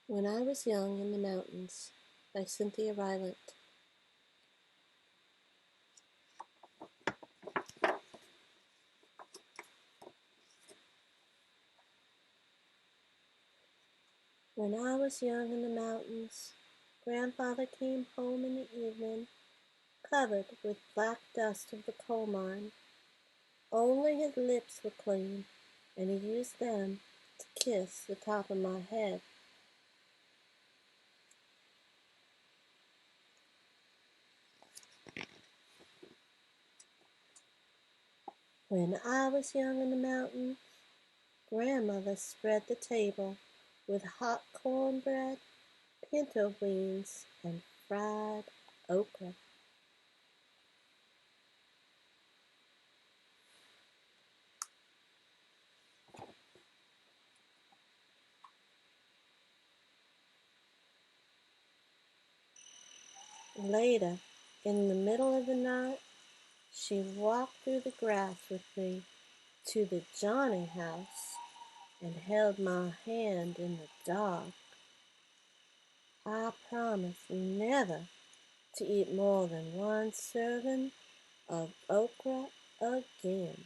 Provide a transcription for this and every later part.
When I Was Young in the Mountains by Cynthia Rylant. When I was young in the mountains, Grandfather came home in the evening, covered with black dust of the coal mine. Only his lips were clean, and he used them to kiss the top of my head. When I was young in the mountains, Grandmother spread the table with hot cornbread, pinto beans, and fried okra. Later, in the middle of the night, she walked through the grass with me to the Johnny house and held my hand in the dark. I promised never to eat more than one serving of okra again.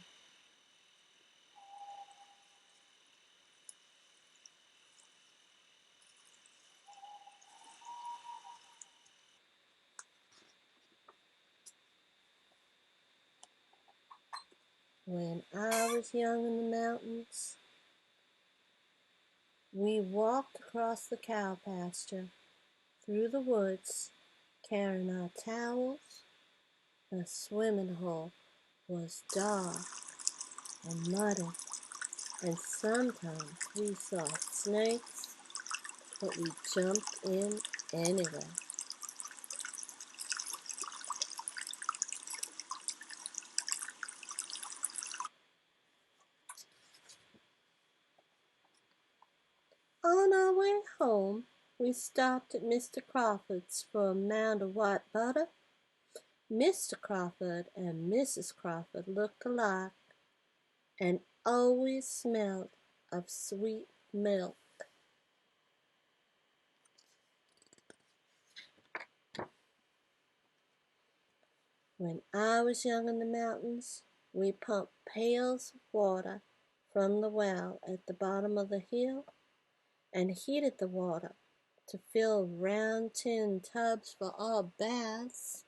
When I was young in the mountains, we walked across the cow pasture, through the woods, carrying our towels. The swimming hole was dark and muddy, and sometimes we saw snakes, but we jumped in anyway. On our way home, we stopped at Mr. Crawford's for a mound of white butter. Mr. Crawford and Mrs. Crawford looked alike and always smelled of sweet milk. When I was young in the mountains, we pumped pails of water from the well at the bottom of the hill and heated the water to fill round tin tubs for our baths.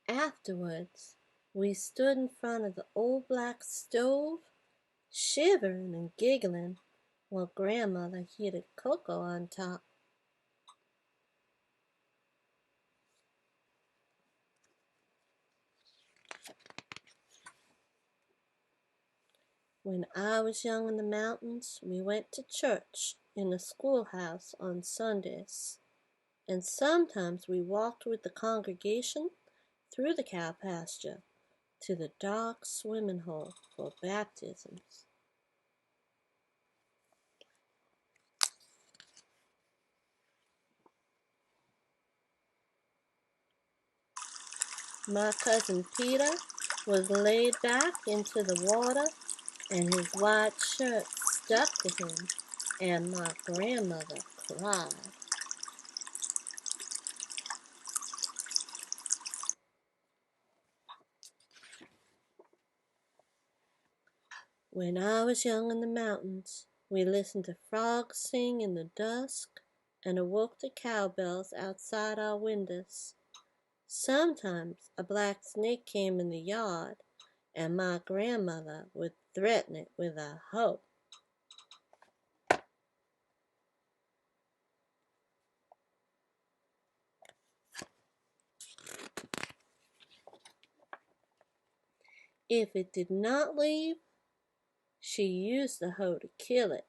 Afterwards, we stood in front of the old black stove, shivering and giggling, while Grandmother heated cocoa on top. When I was young in the mountains, we went to church in the schoolhouse on Sundays, and sometimes we walked with the congregation through the cow pasture to the dark swimming hole for baptisms. My cousin Peter was laid back into the water, and his white shirt stuck to him, and my grandmother cried. When I was young in the mountains, we listened to frogs sing in the dusk and awoke the cowbells outside our windows. Sometimes a black snake came in the yard, and my grandmother would threaten it with a hoe. If it did not leave, she used the hoe to kill it.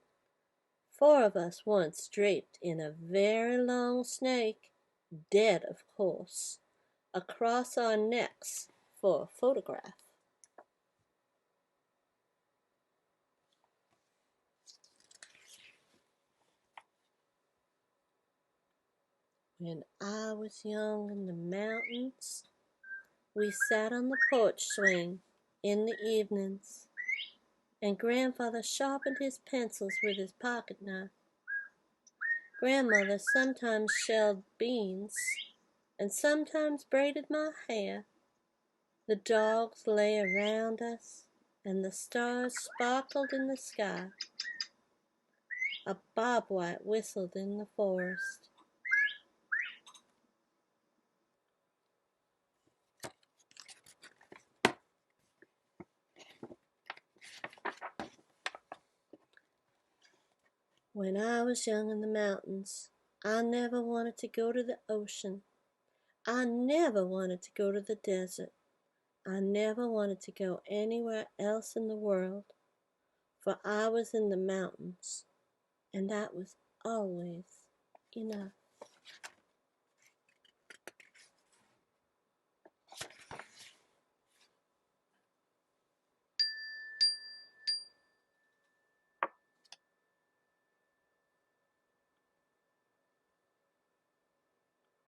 4 of us once draped in a very long snake, dead of course, across our necks for a photograph. When I was young in the mountains, we sat on the porch swing in the evenings, and Grandfather sharpened his pencils with his pocket knife. Grandmother sometimes shelled beans and sometimes braided my hair. The dogs lay around us, and the stars sparkled in the sky. A bobwhite whistled in the forest. When I was young in the mountains, I never wanted to go to the ocean. I never wanted to go to the desert. I never wanted to go anywhere else in the world, for I was in the mountains, and that was always enough.